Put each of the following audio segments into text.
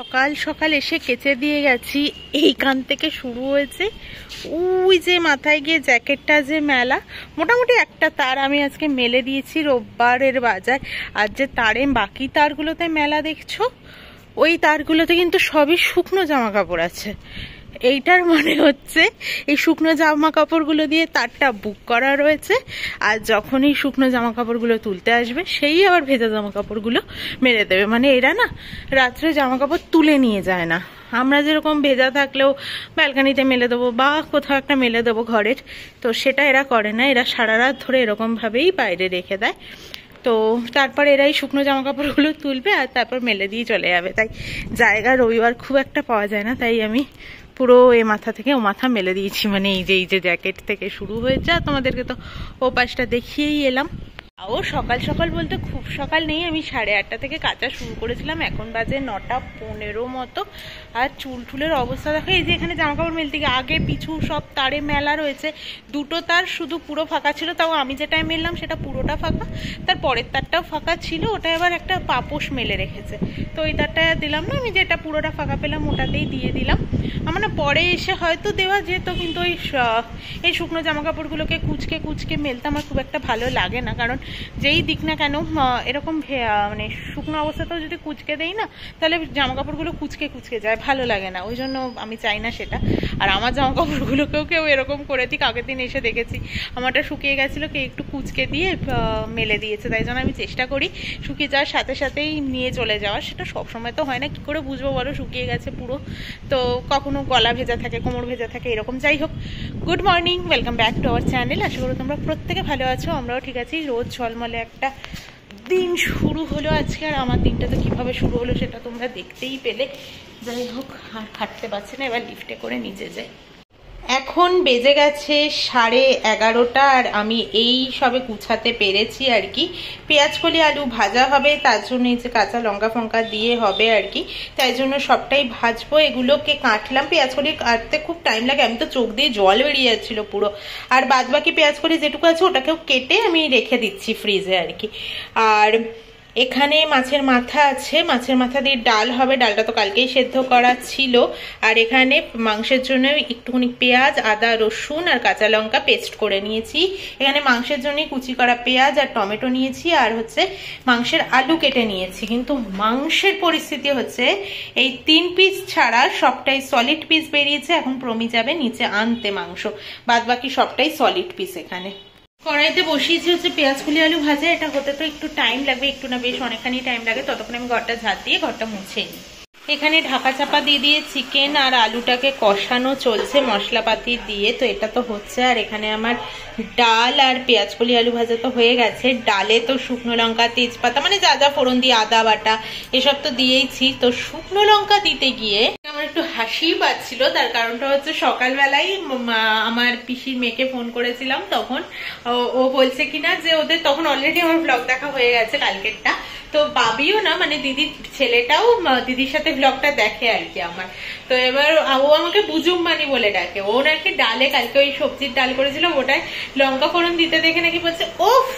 সকাল সকাল এসে কেচে দিয়ে গেছি। এইখান থেকে শুরু হয়েছে ওই যে মাথায় গিয়ে জ্যাকেটটা যে মেলা, মোটামুটি একটা তার আমি আজকে মেলে দিয়েছি রোববারের বাজার। আর যে তারে বাকি তারগুলোতে মেলা দেখছো, ওই তারগুলোতে কিন্তু সবই শুকনো জামা কাপড় আছে। এইটার মানে হচ্ছে এই শুকনো জামা কাপড়গুলো দিয়ে তারটা বুক করা রয়েছে, আর যখন এই শুকনো জামা কাপড়গুলো তুলতে আসবে সেই আবার ভেজা জামা কাপড়গুলো মেরে দেবে। মানে এরা না রাত্রে জামা কাপড় তুলে নিয়ে যায় না। আমরা যেরকম ভেজা থাকলেও ব্যালকানিতে মেলে দেবো বা কোথাও একটা মেলে দেবো ঘরের, তো সেটা এরা করে না। এরা সারা রাত ধরে এরকম ভাবেই বাইরে রেখে দেয়। তো তারপর এরাই শুকনো জামা কাপড়গুলো তুলবে আর তারপর মেলে দিয়ে চলে যাবে। তাই জায়গা রবিবার খুব একটা পাওয়া যায় না, তাই আমি পুরো এ মাথা থেকে ও মাথা মেলে দিয়েছি। মানে এই যে জ্যাকেট থেকে শুরু হয়েছে। আর তোমাদেরকে তো ও পাশটা দেখিয়েই এলাম। ও সকাল সকাল বলতে খুব সকাল নেই, আমি 8:30 থেকে কাচা শুরু করেছিলাম। এখন বাজে 9:15 মতো। আর চুল টুলের অবস্থা দেখো। এই যে এখানে জামা কাপড় মেলতে গিয়ে আগে পিছু সব তারে মেলা রয়েছে। দুটো তার শুধু পুরো ফাঁকা ছিল, তাও আমি যেটাই মেললাম সেটা পুরোটা ফাঁকা। তার পরের তারটাও ফাঁকা ছিল, ওটা এবার একটা পাপোশ মেলে রেখেছে। তো ওই তারটা দিলাম না, আমি যেটা পুরোটা ফাঁকা পেলাম ওটাতেই দিয়ে দিলাম। আমার না পরে এসে হয়তো দেওয়া যেত, কিন্তু এই শুকনো জামা কাপড়গুলোকে কুচকে কুচকে মেলতে আমার খুব একটা ভালো লাগে না। কারণ যেই দিক না কেন এরকম মানে শুকনো অবস্থাতেও যদি কুচকে দেই না, তাহলে জামা কাপড়গুলো কুচকে কুচকে যায়, ভালো লাগে না। ওই জন্য আমি চাই না সেটা। আর আমার জামা কাপড়গুলোকেও কেউ এরকম করে দিক, আগের দিন এসে দেখেছি আমারটা শুকিয়ে গেছিলো, কে একটু কুচকে দিয়ে মেলে দিয়েছে। তাই জন্য আমি চেষ্টা করি শুকিয়ে যাওয়ার সাথে সাথেই নিয়ে চলে যাওয়ার। সেটা সবসময় তো হয় না, কি করে বুঝবো বলো শুকিয়ে গেছে পুরো? তো কখনো গলা ভেজা থাকে, কোমর ভেজা থাকে, এরকম। যাই হোক, good morning, welcome back to our channel. আশা করি তোমরা প্রত্যেকে ভালো আছো, আমরাও ঠিক আছি। রোজ ঝলমলে একটা দিন শুরু হলো আজকে। আর আমার দিনটা তো কিভাবে শুরু হলো সেটা তোমরা দেখতেই পেলে। যাই হোক, আর খাটতে পারছি না, এবার লিফটে করে নিচে যাই। এখন বেজে গেছে 11:30, আর আমি এই সবে গুছাতে পেরেছি আর কি। পেঁয়াজ কলি আলু ভাজা হবে, তার জন্য এই যে কাঁচা লঙ্কা ফঙ্কা দিয়ে হবে আর কি। তাই জন্য সবটাই ভাজবো। এগুলোকে কাটলাম। পেঁয়াজ কলি কাটতে খুব টাইম লাগে, আমি তো চোখ দিয়ে জল বেরিয়ে যাচ্ছিল পুরো। আর বাদ বাকি পেঁয়াজ কলি যেটুকু আছে ওটাকেও কেটে আমি রেখে দিচ্ছি ফ্রিজে আর কি। আর এখানে মাছের মাথা আছে, মাছের মাথা দিয়ে ডাল হবে। ডালটা তো কালকেই সেদ্ধ করা ছিল। আর এখানে মাংসের জন্য একটুখানি পেঁয়াজ, আদা, রসুন আর কাঁচা লঙ্কা পেস্ট করে নিয়েছি। এখানে মাংসের জন্য কুচি করা পেঁয়াজ আর টমেটো নিয়েছি, আর হচ্ছে মাংসের আলু কেটে নিয়েছি। কিন্তু মাংসের পরিস্থিতি হচ্ছে এই 3 পিস ছাড়া সবটাই সলিড পিস বেরিয়েছে। এখন প্রমি যাবে নিচে আনতে মাংস, বাদ বাকি সবটাই সলিড পিস। এখানে কড়াইতে বসিয়েছি হচ্ছে পেঁয়াজ কলি আলু ভাজা। এটা হতে তো একটু টাইম লাগবে, একটু না বেশ অনেকখানি টাইম লাগে। ততক্ষণ আমি ঘরটা ঝাঁট দিয়ে ঘরটা মুছে নিই। এখানে ঢাকা চাপা দিয়ে চিকেন আর আলুটাকে কষানো চলছে মশলাপাতি দিয়ে। তো এটা তো হচ্ছে। আর এখানে আমার ডাল আর পেঁয়াজ কলি আলু ভাজা তো হয়ে গেছে। ডালে তো শুকনো লঙ্কা, তেজপাতা, মানে যা যা ফোড়ন দিয়ে, আদা বাটা এসব তো দিয়েইছি। তো শুকনো লঙ্কা দিতে গিয়ে আমার একটু হাসিই পাচ্ছিল। তার কারণটা হচ্ছে সকালবেলায় আমার পিসির মেয়েকে ফোন করেছিলাম, তখন ও বলছে কিনা যে ওদের তখন অলরেডি আমার ব্লগ দেখা হয়ে গেছে কালকেরটা। তো বাবিও না, মানে দিদির ছেলেটাও দিদির সাথে ব্লগটা দেখে আর কি আমার। তো এবার ও আমাকে বুজুম্মানি বলে ডাকে। ও নাকি ডালে, কালকে ওই সবজির ডাল করেছিল, ওটায় লঙ্কা ফোড়ন দিতে দেখে নাকি বলছে ওফ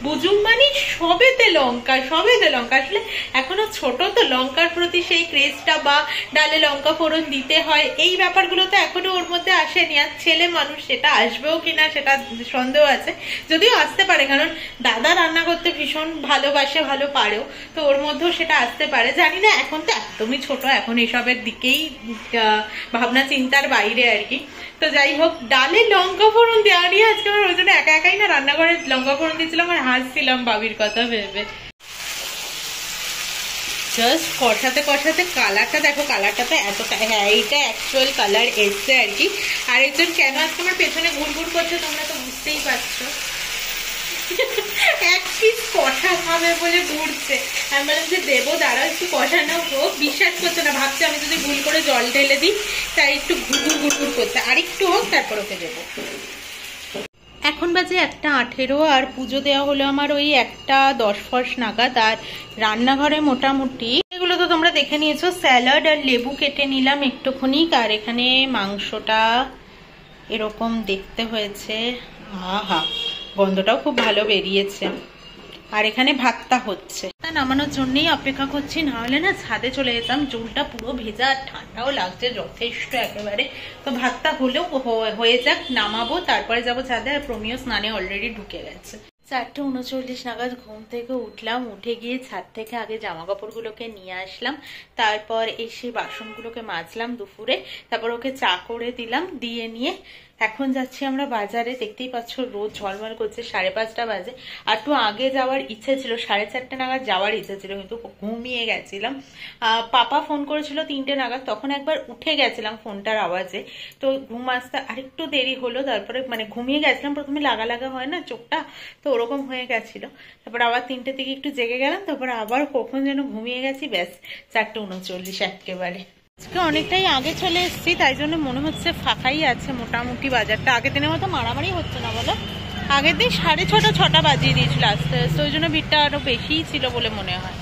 বুজুম্মানি, সবেতে লঙ্কা, সবেতে লঙ্কা। আসলে এখনো ছোট তো, লঙ্কার প্রতি সেই ক্রেজটা বা ডালে লঙ্কা ফোড়ন দিতে হয়, এই ব্যাপারগুলো তো এখনো ওর মধ্যে আসেনি। আর ছেলে মানুষ, সেটা আসবেও কিনা সেটা সন্দেহ আছে, যদিও আসতে পারে, কারণ দাদা রান্না করতে ভীষণ ভালোবাসে, ভালো পারেও। তো ওর মধ্যেও সেটা আসতে পারে, জানি না। এখন তো একদমই ছোট, এখন এসবের দিকেই ভাবনা চিন্তার বাইরে আর কি। তো যাই হোক, ডালে লঙ্কা ফোড়ন দেওয়া নিয়ে আজকে আমার ওই জন্য একা একাই না রান্নাঘরে লঙ্কা ফোড়ন দিয়েছিলাম আর হাসছিলাম বাবির কথা ভেবে। জাস্ট কষাতে কষাতে কালারটা দেখো, কালারটা তো এতটা, হ্যাঁ এইটা অ্যাকচুয়াল কালার এসছে আর কি। আর একজন কেন আজকে আমার পেছনে ঘুরঘুর করছে তোমরা তো বুঝতেই পারছো। এক পিস কষা খাবে বলে ঘুরছে। আমি বললাম যে দেবো, দাঁড়াও একটু কষানো হোক। বিশ্বাস করছে না, ভাবছে আমি যদি ভুল করে জল ঢেলে দিই, তাই একটু ঘুরঘুর ঘুরঘুর করছে। আর একটু হোক, তারপর ওকে দেবো। এখন বাজে 1:18, আর পুজো দেওয়া হলো আমার ওই 1:10 নাগাদ। আর রান্নাঘরে মোটামুটি এগুলো তো তোমরা দেখে নিয়েছো। স্যালাড আর লেবু কেটে নিলাম একটুখানি। আর এখানে মাংসটা এরকম দেখতে হয়েছে। আহা, গন্ধটাও খুব ভালো বেরিয়েছে। আর এখানে ভাতটা হচ্ছে, নামানোর জন্যই অপেক্ষা করছি, না হলে না ছাদে চলে যেতাম। চুলটা পুরো ভেজা, ঠান্ডাও লাগছে যথেষ্ট একেবারে। তো ভাতটা হলেও হয়ে যাক, নামাবো, তারপরে যাবো ছাদে। আর প্রমিও স্নানে অলরেডি ঢুকে গেছে। 4:39 নাগাদ ঘুম থেকে উঠলাম, উঠে গিয়ে ছাদ থেকে আগে জামা কাপড়গুলোকে নিয়ে আসলাম, তারপর এসে বাসনগুলোকে মাজলাম দুপুরে, তারপর ওকে চা করে দিলাম, দিয়ে নিয়ে এখন যাচ্ছি আমরা বাজারে। দেখতেই পাচ্ছ রোদ ঝলমল করছে, 5:30 বাজে। আর একটু আগে যাওয়ার ইচ্ছে ছিল, 4:30 নাগাদ যাওয়ার ইচ্ছে ছিল, কিন্তু ঘুমিয়ে গেছিলাম। পাপা ফোন করেছিল 3টে নাগাদ, তখন একবার উঠে গেছিলাম ফোনটার আওয়াজে, তো ঘুম আসতে আরেকটু দেরি হলো। তারপরে মানে ঘুমিয়ে গেছিলাম, প্রথমে লাগা লাগা হয় না চোখটা, তো ওরকম হয়ে গেছিল। তারপর আবার 3টে থেকে একটু জেগে গেলাম, তারপর আবার কখন যেন ঘুমিয়ে গেছি, ব্যাস 4:39 একেবারে। আজকে অনেকটাই আগে চলে এসেছি, তাই জন্য মনে হচ্ছে ফাঁকাই আছে মোটামুটি বাজারটা। আগের দিনের মতো মারামারি হচ্ছে না বলো। আগের দিন 6:30 বাজিয়ে দিয়েছিল আস্তে আস্তে, ওই জন্য ভিড়টা আরো বেশিই ছিল বলে মনে হয়।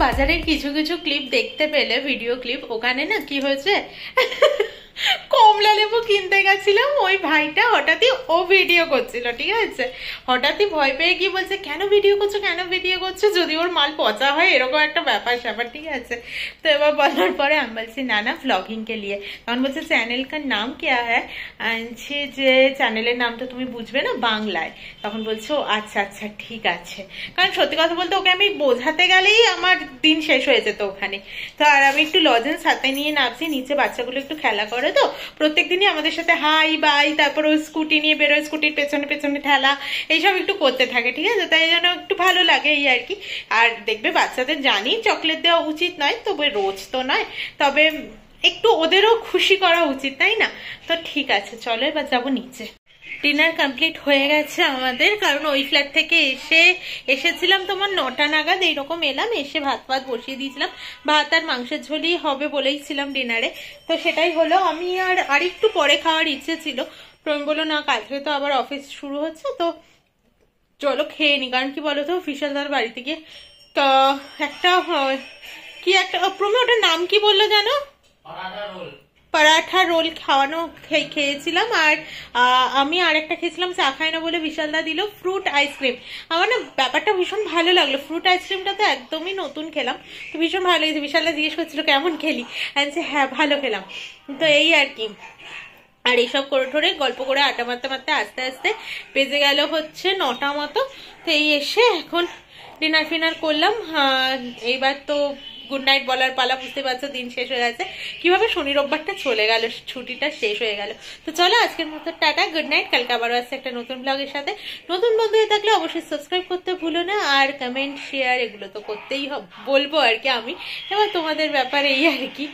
বাজারের কিছু কিছু ক্লিপ দেখতে পেলে, ভিডিও ক্লিপ, ওখানে না কি হয়েছে, কমলা লেবু কিনতে গেছিলাম, ওই ভাইটা হঠাৎই ও ভিডিও করছিল, ঠিক আছে, হঠাৎই ভয় পেয়ে গিয়ে বলছে কেন ভিডিও করছো, কেন ভিডিও করছো, যদি ওর মাল পচা হয়, এরকম একটা ব্যাপার স্যাপার, ঠিক আছে। তো এবার বলার পরে আমি বলছি না না ব্লগিং কে লিয়ে। তখন বলছে চ্যানেল কার নাম क्या है, আনছে যে চ্যানেলের নাম তো তুমি বুঝবে না বাংলায়। তখন বলছো আচ্ছা আচ্ছা ঠিক আছে, কারণ সত্যি কথা বলতে ওকে আমি বোঝাতে গেলেই আমার দিন শেষ হয়ে যেত ওখানে। তো আর আমি একটু লজেন্স হাতে নিয়ে নামছি, নিচে বাচ্চাগুলো একটু খেলা করে, তো প্রত্যেকদিনই আমাদের সাথে হাই বাই, তারপর ওই স্কুটি নিয়ে বেরোয়, স্কুটির পেছনে পেছনে ঠেলা, এইসব একটু করতে থাকে, ঠিক আছে, তাই যেন একটু ভালো লাগে এই আর কি। আর দেখবে বাচ্চাদের জানি চকলেট দেওয়া উচিত নয়, তবে রোজ তো নয়, তবে একটু ওদেরও খুশি করা উচিত, তাই না। তো ঠিক আছে চলো এবার যাবো নিচে। ডিনার কমপ্লিট হয়ে গেছে আমাদের, কারণ ওই ফ্ল্যাট থেকে এসেছিলাম তোমার 9টা নাগাদ, এইরকম এলাম, এসে ভাত বসিয়ে দিয়েছিলাম। ভাত আর মাংসের ঝোলই হবে বলেইছিলাম ডিনারে, তো সেটাই হলো। আমি আর একটু পরে খাওয়ার ইচ্ছে ছিল, প্রবীণ বললো না কালকে তো আবার অফিস শুরু হচ্ছে, তো চলো খেয়ে নি। কারণ কি বলতো ফিশালদার বাড়িতে গিয়ে তো একটা কি একটা প্রমে, ওটার নাম কি বললো জানো, পরাঠা রোল খাওয়ানো খেয়েছিলাম। আর আমি আরেকটা খেয়েছিলাম, চা খাই না বলে বিশালদা দিল ফ্রুট আইসক্রিম। আমার না ব্যাপারটা ভীষণ ভালো লাগলো, ফ্রুট আইসক্রিমটা তো একদমই নতুন খেলাম, তো ভীষণ ভালো লেগেছে। বিশালদা জিজ্ঞেস করছিল কেমন খেলি, আমি হ্যাঁ ভালো খেলাম। তো এই আর কি, আর এইসব করে ঠোরে গল্প করে আটা মারতে মারতে আস্তে আস্তে বেজে গেল হচ্ছে 9টা মতো। তো এই এসে এখন ডিনার ফিনার করলাম। এইবার তো গুড নাইট বলার পালা, বুঝতে পারছো দিন শেষ হয়ে গেছে, কিভাবে শনি রোববারটা চলে গেল, ছুটিটা শেষ হয়ে গেল। তো চলো আজকের মতো টাটা, গুড নাইট। কালকে আবারও আসছে একটা নতুন ব্লগের সাথে। নতুন বন্ধু হয়ে থাকলে অবশ্যই সাবস্ক্রাইব করতে ভুলো না, আর কমেন্ট শেয়ার এগুলো তো করতেই বলবো আর কি আমি। এবার তোমাদের ব্যাপারে এই আর কি।